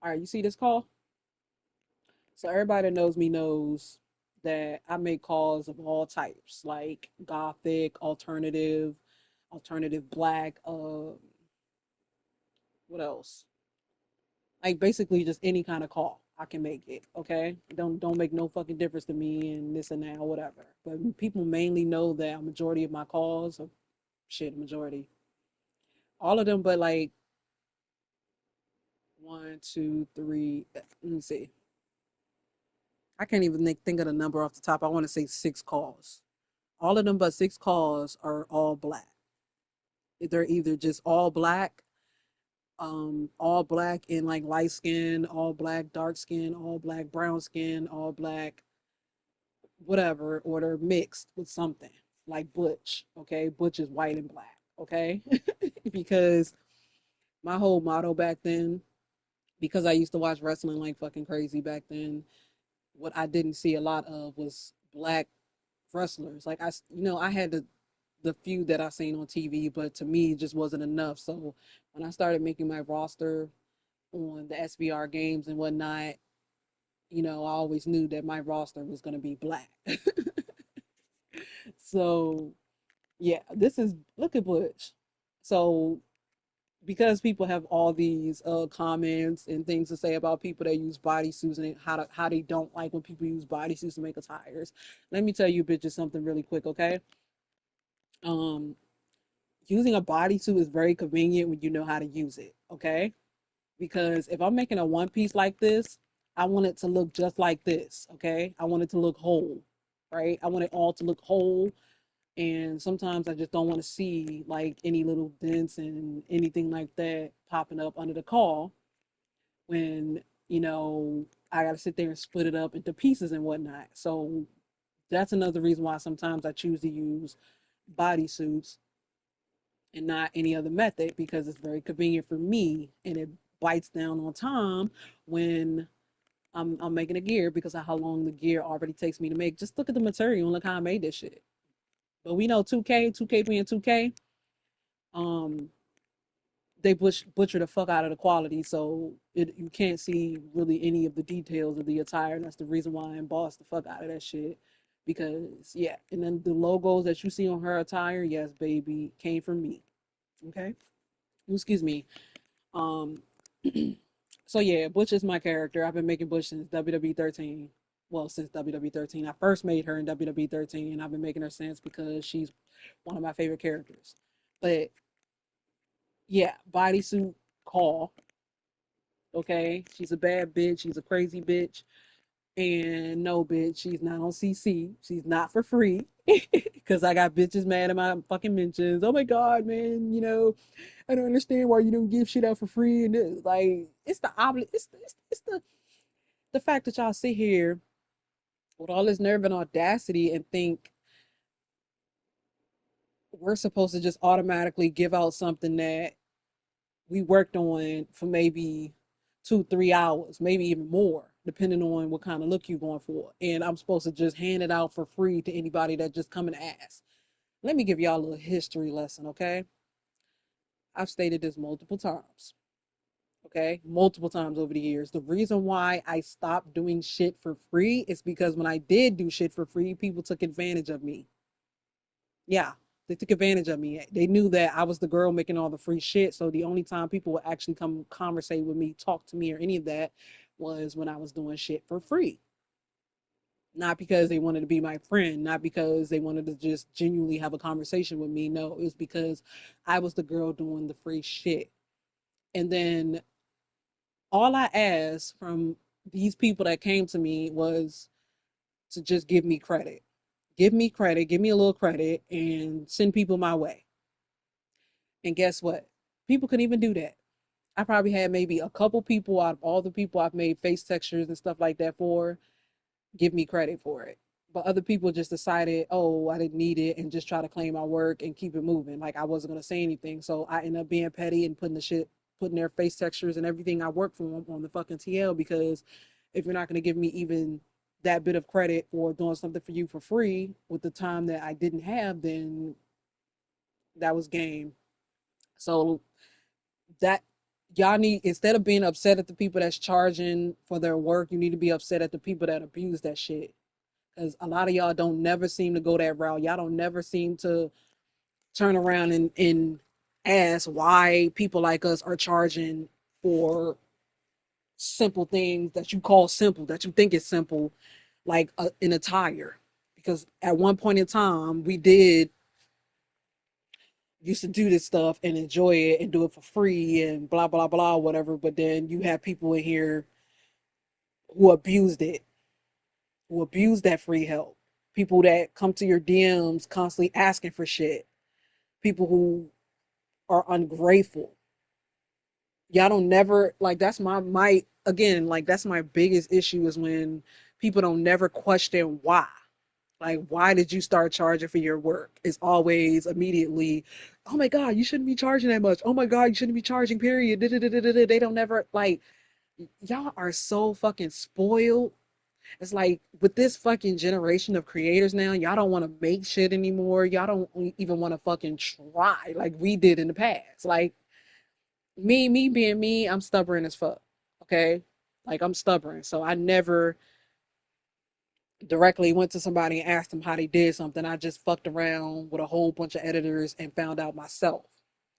All right, you see this call? So everybody that knows me knows that I make calls of all types, like gothic, alternative black, what else? Like basically just any kind of call. I can make it, okay? Don't make no fucking difference to me and this and that or whatever. But people mainly know that a majority of my calls, or shit, majority, all of them, but like one, two, three. Let me see. I can't even think of the number off the top. I want to say six calls. All of them but six calls are all black. They're either just all black and like light skin, all black, dark skin, all black, brown skin, all black, whatever, or they're mixed with something like Butch. Okay, Butch is white and black. Okay, because my whole motto back then, because I used to watch wrestling like fucking crazy back then, what I didn't see a lot of was black wrestlers. Like I had the few that I seen on TV, but to me it just wasn't enough. So when I started making my roster on the SBR games and whatnot, I always knew that my roster was going to be black. So yeah, this is look at Butch. So because people have all these comments and things to say about people that use bodysuits and how they don't like when people use bodysuits to make attires. Let me tell you bitches something really quick, okay? Um, Using a bodysuit is very convenient when you know how to use it, okay? Because if I'm making a one piece like this, I want it to look just like this, okay? I want it to look whole, right? I want it all to look whole. And sometimes I just don't want to see like any little dents and anything like that popping up under the call when, I got to sit there and split it up into pieces and whatnot. So that's another reason why sometimes I choose to use bodysuits and not any other method because it's very convenient for me and it bites down on time when I'm making a gear because of how long the gear already takes me to make. Just look at the material and look how I made this shit. But we know 2K being 2K, um, they butcher the fuck out of the quality, so you can't see really any of the details of the attire. And that's the reason why I embossed the fuck out of that shit. Because yeah, and then the logos that you see on her attire, yes, baby, came from me. Okay, excuse me. Um, so yeah, Butch is my character. I've been making Butch since WWE 13. Well, since WWE 13, I first made her in WWE 13, and I've been making her since because she's one of my favorite characters. But yeah, bodysuit call. Okay, she's a bad bitch. She's a crazy bitch. And no, bitch, she's not on CC. She's not for free. Because I got bitches mad at my fucking mentions. Oh my god, man, I don't understand why you don't give shit out for free. And like, it's the it's the fact that y'all sit here with all this nerve and audacity and think we're supposed to just automatically give out something that we worked on for maybe 2, 3 hours, maybe even more, depending on what kind of look you're going for. And I'm supposed to just hand it out for free to anybody that just come and ask. Let me give y'all a little history lesson, okay? I've stated this multiple times, okay? Multiple times over the years. The reason why I stopped doing shit for free is because when I did do shit for free, people took advantage of me. Yeah, they took advantage of me. They knew that I was the girl making all the free shit. So the only time people would actually come conversate with me, talk to me, or any of that was when I was doing shit for free. Not because they wanted to be my friend, not because they wanted to just genuinely have a conversation with me. No, it was because I was the girl doing the free shit. And then all I asked from these people that came to me was to just give me credit. Give me credit, give me a little credit, and send people my way. And guess what? People couldn't even do that. I probably had maybe a couple people out of all the people I've made face textures and stuff like that for give me credit for it. But other people just decided, oh, I didn't need it and just try to claim my work and keep it moving. Like I wasn't gonna say anything. So I ended up being petty and putting their face textures and everything I work for on the fucking TL because if you're not gonna give me even that bit of credit for doing something for you for free with the time that I didn't have, then that was game. So that y'all need, instead of being upset at the people that's charging for their work, you need to be upset at the people that abuse that shit. Because a lot of y'all don't never seem to go that route. Y'all don't never seem to turn around and ask why people like us are charging for simple things that you call simple, that you think is simple, like an attire. Because at one point in time, we did used to do this stuff and enjoy it and do it for free and blah blah blah whatever. But then you have people in here who abused it, who abuse that free help. People that come to your DMs constantly asking for shit. People who are ungrateful. Y'all don't never like, that's my again, like that's my biggest issue is when people don't never question why. Like, why did you start charging for your work? It's always immediately, oh my God, you shouldn't be charging that much. Oh my God, you shouldn't be charging, period. They don't never, like, y'all are so fucking spoiled. It's like with this fucking generation of creators now, y'all don't want to make shit anymore. Y'all don't even want to fucking try like we did in the past. Like me being me, I'm stubborn as fuck. Okay. Like I'm stubborn. So I never directly went to somebody and asked them how they did something. I just fucked around with a whole bunch of editors and found out myself.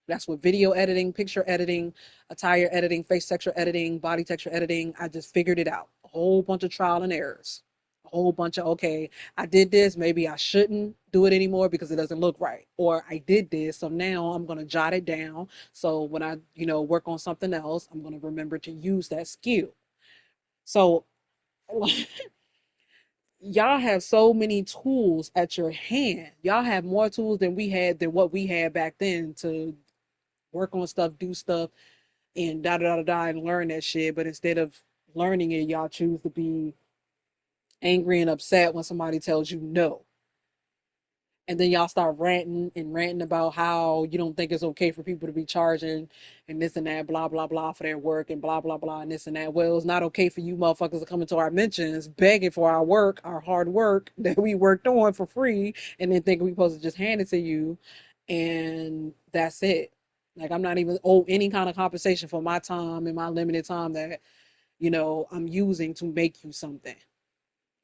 That's what video editing, picture editing, attire editing, face texture editing, body texture editing. I just figured it out. A whole bunch of trial and errors. A whole bunch of, okay, I did this. Maybe I shouldn't do it anymore because it doesn't look right. Or I did this. So now I'm going to jot it down. So when I, work on something else, I'm going to remember to use that skill. So y'all have so many tools at your hand. Y'all have more tools than what we had back then to work on stuff, do stuff, and da da da da and learn that shit. But instead of learning it, y'all choose to be angry and upset when somebody tells you no. And then y'all start ranting about how you don't think it's okay for people to be charging and this and that, blah blah blah for their work and blah blah blah and this and that. Well, it's not okay for you motherfuckers to come into our mentions begging for our work, our hard work that we worked on for free, and then think we supposed to just hand it to you, and that's it. Like I'm not even owe any kind of compensation for my time and my limited time that I'm using to make you something.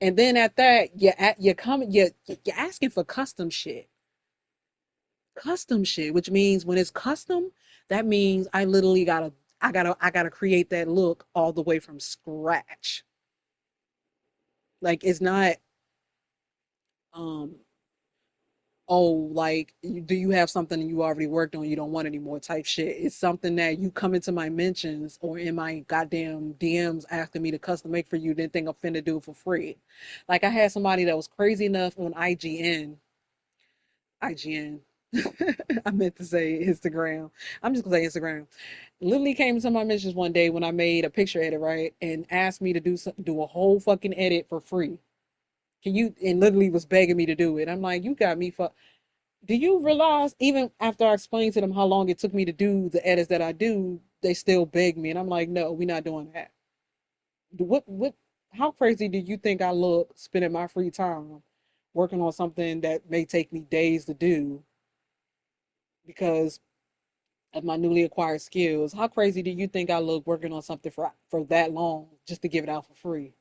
And then at that, you're asking for custom shit, which means when it's custom, that means I gotta create that look all the way from scratch. Like it's not um oh, like do you have something you already worked on you don't want anymore type shit. It's something that you come into my mentions or in my goddamn DMs asking me to custom make for you, then think I'm finna do it for free. Like I had somebody that was crazy enough on IGN. I meant to say Instagram. I'm just gonna say Instagram. Literally came into my mentions one day when I made a picture edit, right, and asked me to do a whole fucking edit for free. Can you? And literally was begging me to do it. I'm like, you got me. Do you realize even after I explained to them how long it took me to do the edits that I do, they still beg me, and I'm like, no, we're not doing that. What? How crazy do you think I look spending my free time working on something that may take me days to do because of my newly acquired skills? How crazy do you think I look working on something for that long just to give it out for free?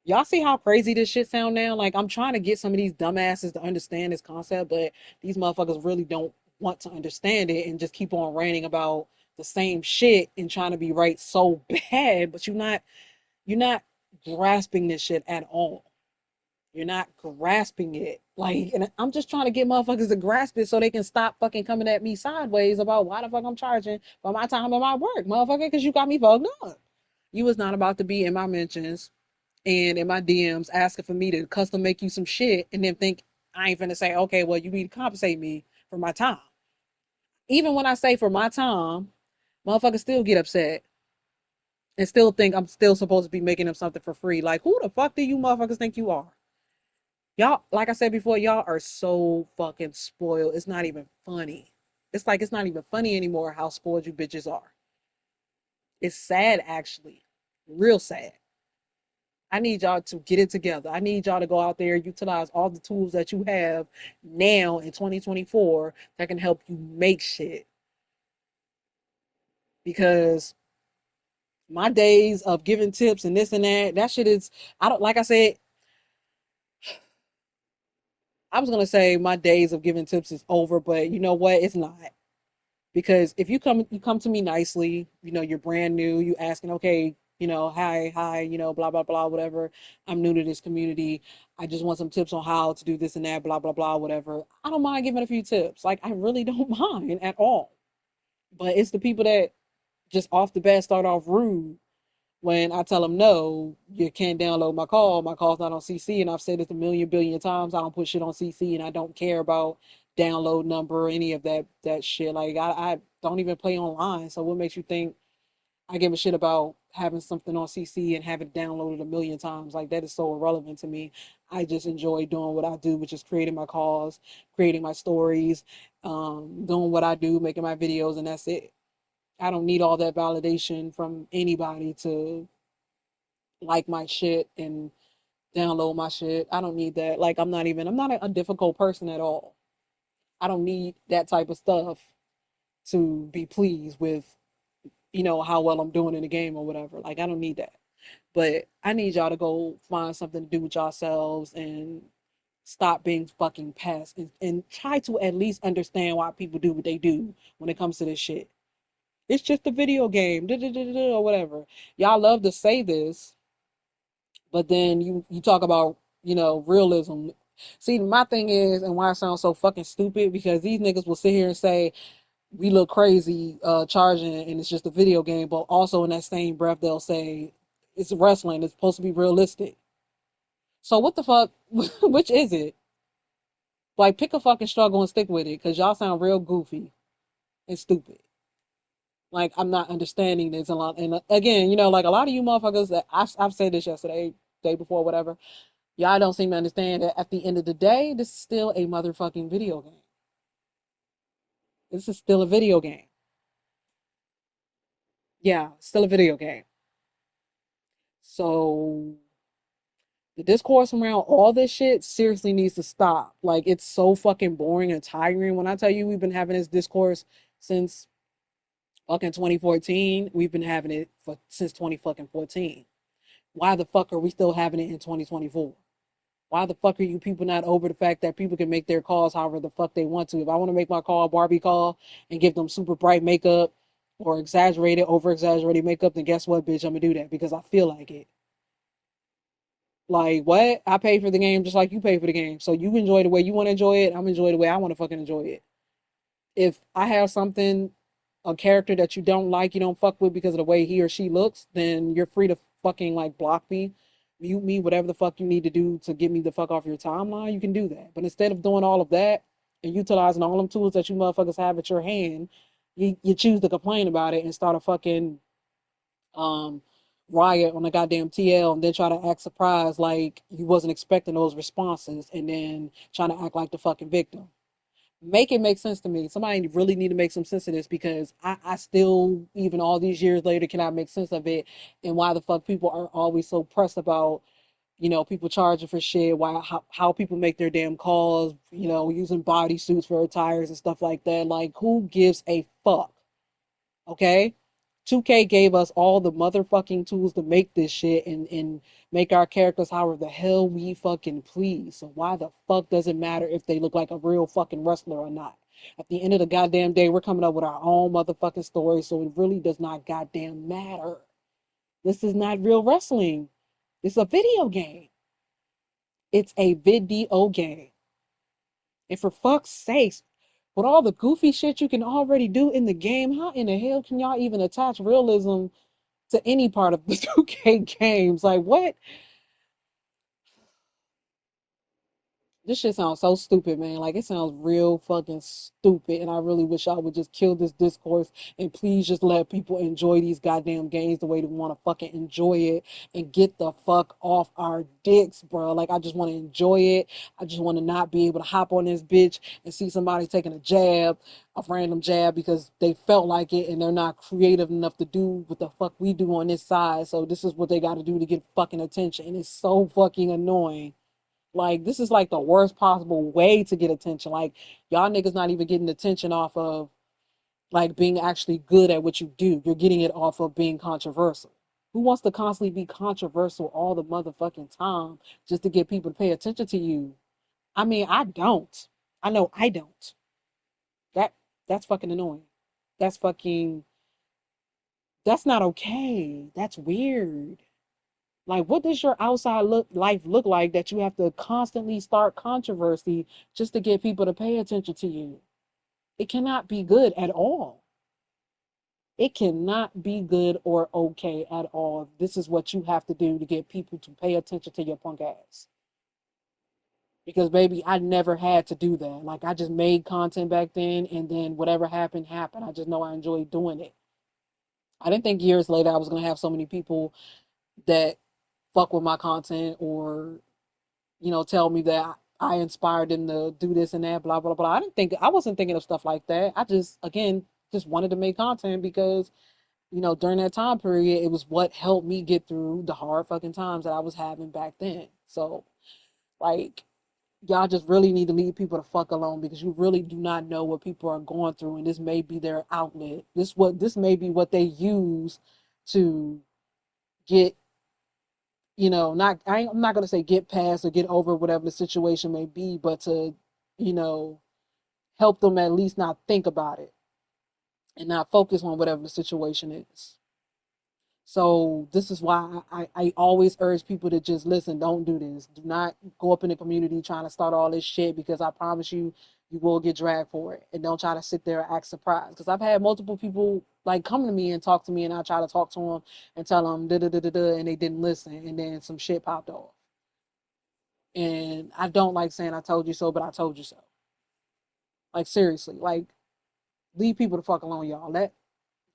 Y'all see how crazy this shit sound now? Like I'm trying to get some of these dumbasses to understand this concept, but these motherfuckers really don't want to understand it and just keep on ranting about the same shit and trying to be right so bad, but you're not grasping this shit at all. You're not grasping it. Like, and I'm just trying to get motherfuckers to grasp it so they can stop fucking coming at me sideways about why the fuck I'm charging for my time and my work, motherfucker, because you got me fucked up. You was not about to be in my mentions and in my DMs asking for me to custom make you some shit and then think I ain't finna say, okay, well, you need to compensate me for my time. Even when I say for my time, motherfuckers still get upset and still think I'm still supposed to be making them something for free. Like, who the fuck do you motherfuckers think you are? Y'all, like I said before, y'all are so fucking spoiled. It's not even funny. It's like it's not even funny anymore how spoiled you bitches are. It's sad, actually. Real sad. I need y'all to get it together. I need y'all to go out there, utilize all the tools that you have now in 2024 that can help you make shit. because my days of giving tips and this and that, that shit is, I don't, like I said, I was gonna say my days of giving tips is over, but you know what? It's not. Because if you come to me nicely, you know, you're brand new, you asking, okay, you know, hi, you know, blah, blah, blah, whatever. I'm new to this community. I just want some tips on how to do this and that, blah, blah, blah, whatever. I don't mind giving a few tips. Like, I really don't mind at all. But it's the people that just off the bat start off rude when I tell them no, you can't download my call. My call's not on CC, and I've said it a million billion times. I don't put shit on CC, and I don't care about download number or any of that shit. Like I don't even play online. So what makes you think I give a shit about having something on CC and have it downloaded a million times? Like that is so irrelevant to me. I just enjoy doing what I do, which is creating my calls, creating my stories, doing what I do, making my videos, and that's it. I don't need all that validation from anybody to like my shit and download my shit. I don't need that. Like I'm not a difficult person at all. I don't need that type of stuff to be pleased with, you know, how well I'm doing in the game or whatever. Like I don't need that. But I need y'all to go find something to do with yourselves and stop being fucking pests and try to at least understand why people do what they do when it comes to this shit. It's just a video game, or whatever. Y'all love to say this, but then you talk about, you know, realism. See, my thing is, and why it sounds so fucking stupid, because these niggas will sit here and say we look crazy charging and it's just a video game, but also in that same breath they'll say it's wrestling, it's supposed to be realistic. So what the fuck? Which is it? Like pick a fucking struggle and stick with it, because y'all sound real goofy and stupid. Like I'm not understanding this a lot. And again, you know, like a lot of you motherfuckers that I've said this yesterday, day before, whatever. Y'all don't seem to understand that at the end of the day, this is still a motherfucking video game. This is still a video game. Yeah, still a video game. So the discourse around all this shit seriously needs to stop. Like it's so fucking boring and tiring. When I tell you we've been having this discourse since fucking 2014, we've been having it for since 20 fucking 14. Why the fuck are we still having it in 2024? Why the fuck are you people not over the fact that people can make their calls however the fuck they want to? If I want to make my call a Barbie call and give them super bright makeup or exaggerated, over exaggerated makeup, then guess what, bitch? I'm gonna do that because I feel like it. Like what? I pay for the game just like you pay for the game. So you enjoy the way you want to enjoy it. I'm enjoy the way I want to fucking enjoy it. If I have something, a character that you don't like, you don't fuck with because of the way he or she looks, then you're free to fucking like block me, mute me, whatever the fuck you need to do to get me the fuck off your timeline, you can do that. But instead of doing all of that and utilizing all them tools that you motherfuckers have at your hand, you choose to complain about it and start a fucking um riot on the goddamn TL and then try to act surprised like you wasn't expecting those responses and then trying to act like the fucking victim. Make it make sense to me. Somebody really need to make some sense of this because I still, even all these years later, cannot make sense of it and why the fuck people are always so pressed about, you know, people charging for shit, why how people make their damn calls, you know, using bodysuits for attires and stuff like that. Like, who gives a fuck? Okay? 2K gave us all the motherfucking tools to make this shit and make our characters however the hell we fucking please. So why the fuck does it matter if they look like a real fucking wrestler or not? At the end of the goddamn day, we're coming up with our own motherfucking story, so it really does not goddamn matter. This is not real wrestling. It's a video game. It's a video game. And for fuck's sakes, with all the goofy shit you can already do in the game, how in the hell can y'all even attach realism to any part of the 2K games? Like, what? This shit sounds so stupid, man. Like it sounds real fucking stupid, and I really wish I would just kill this discourse and please just let people enjoy these goddamn games the way they want to fucking enjoy it and get the fuck off our dicks, bro. Like I just want to enjoy it. I just want to not be able to hop on this bitch and see somebody taking a jab, a random jab because they felt like it and they're not creative enough to do what the fuck we do on this side. So this is what they got to do to get fucking attention, and it's so fucking annoying. Like this is like the worst possible way to get attention. Like y'all niggas not even getting attention off of like being actually good at what you do. You're getting it off of being controversial. Who wants to constantly be controversial all the motherfucking time just to get people to pay attention to you? I mean, I don't. I know I don't. That that's fucking annoying. That's fucking that's not okay. That's weird. Like, what does your outside life look like that you have to constantly start controversy just to get people to pay attention to you? It cannot be good at all. It cannot be good or okay at all. This is what you have to do to get people to pay attention to your punk ass. Because baby, I never had to do that. Like I just made content back then and then whatever happened happened. I just know I enjoyed doing it. I didn't think years later I was gonna have so many people that fuck with my content or, tell me that I inspired them to do this and that, blah blah blah. I wasn't thinking of stuff like that. I just again just wanted to make content because during that time period, it was what helped me get through the hard fucking times that I was having back then. So, like, y'all just really need to leave people the fuck alone because you really do not know what people are going through, and this may be their outlet. This may be what they use to get, not I'm not gonna say get past or get over whatever the situation may be, but to, you know, help them at least not think about it and not focus on whatever the situation is. So this is why I always urge people to just listen. Don't do this. Do not go up in the community trying to start all this shit because I promise you, you will get dragged for it. And don't try to sit there and act surprised. Because I've had multiple people like come to me and talk to me, and I try to talk to them and tell them da da da da da, and they didn't listen, and then some shit popped off. And I don't like saying I told you so, but I told you so. Like seriously, like leave people the fuck alone, y'all.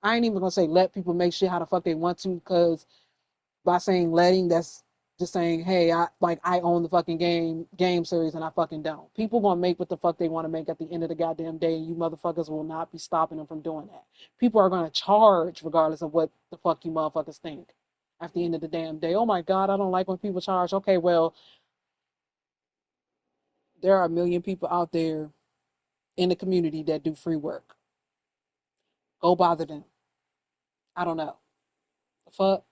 I ain't even gonna say let people make shit how the fuck they want to, because by saying letting, that's just saying, hey, I own the fucking game series and I fucking don't. People gonna make what the fuck they want to make at the end of the goddamn day, and you motherfuckers will not be stopping them from doing that. People are gonna charge regardless of what the fuck you motherfuckers think. At the end of the damn day, oh my god, I don't like when people charge. Okay, well, there are a million people out there in the community that do free work. Go bother them. I don't know. The fuck?